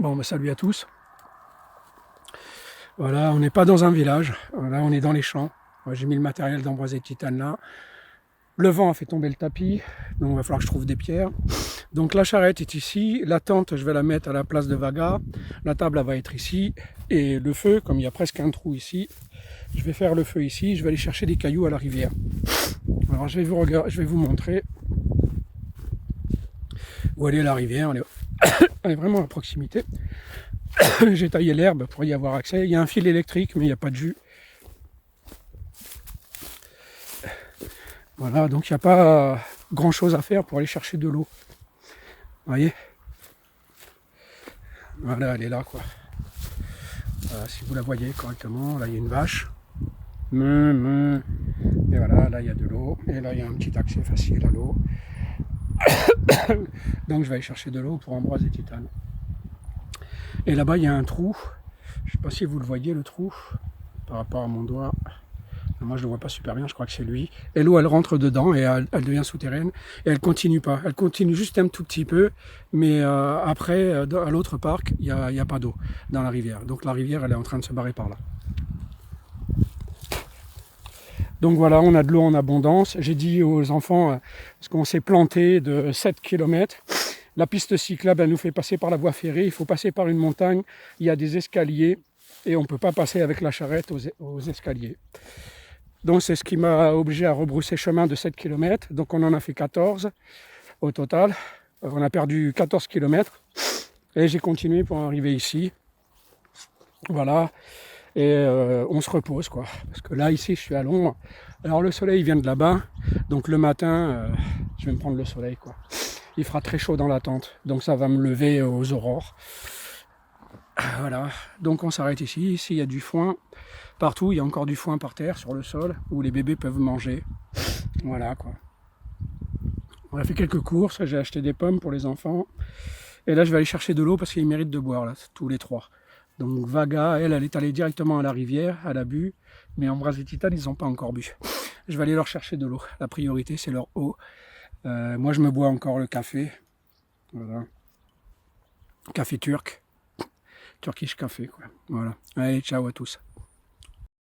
Bon, bah, salut à tous. Voilà, on n'est pas dans un village. Là, on est dans les champs. J'ai mis le matériel d'Ambroise et Titane là. Le vent a fait tomber le tapis, donc il va falloir que je trouve des pierres. Donc la charrette est ici. La tente, je vais la mettre à la place de Vaga. La table, elle va être ici. Et le feu, comme il y a presque un trou ici, je vais faire le feu ici. Je vais aller chercher des cailloux à la rivière. Alors je vais vous montrer où aller la rivière. Elle est vraiment à proximité. J'ai taillé l'herbe pour y avoir accès. Il y a un fil électrique, mais il n'y a pas de jus. Voilà, donc il n'y a pas grand chose à faire pour aller chercher de l'eau. Vous voyez? Voilà, elle est là, quoi. Voilà, si vous la voyez correctement, là il y a une vache. Et voilà, là il y a de l'eau. Et là il y a un petit accès facile à l'eau. Donc je vais aller chercher de l'eau pour Ambroise et Titane. Et là-bas il y a un trou. Je ne sais pas si vous le voyez, le trou, par rapport à mon doigt. Moi je ne le vois pas super bien, je crois que c'est lui. Et l'eau elle rentre dedans et elle devient souterraine. Et elle continue pas. Elle continue juste un tout petit peu. Mais après, à l'autre parc, il n'y a pas d'eau dans la rivière. Donc la rivière elle est en train de se barrer par là. Donc voilà, on a de l'eau en abondance. J'ai dit aux enfants, parce qu'on s'est planté de 7 km, la piste cyclable, elle nous fait passer par la voie ferrée. Il faut passer par une montagne, il y a des escaliers et on ne peut pas passer avec la charrette aux escaliers. Donc c'est ce qui m'a obligé à rebrousser chemin de 7 km. Donc on en a fait 14 au total. On a perdu 14 km et j'ai continué pour arriver ici. Voilà. Et on se repose, quoi. Parce que là, ici, je suis à l'ombre. Alors le soleil vient de là-bas. Donc le matin, je vais me prendre le soleil, quoi. Il fera très chaud dans la tente. Donc ça va me lever aux aurores. Voilà. Donc on s'arrête ici. Ici, il y a du foin. Partout, il y a encore du foin par terre, sur le sol, où les bébés peuvent manger. Voilà, quoi. On a fait quelques courses. J'ai acheté des pommes pour les enfants. Et là, je vais aller chercher de l'eau parce qu'ils méritent de boire, là, tous les trois. Donc Vaga, elle est allée directement à la rivière, elle a bu, mais Ambroise et Titane, ils n'ont pas encore bu. Je vais aller leur chercher de l'eau. La priorité, c'est leur eau. Moi, je me bois encore le café. Voilà. Café turc. Turkish café, quoi. Voilà. Allez, ciao à tous.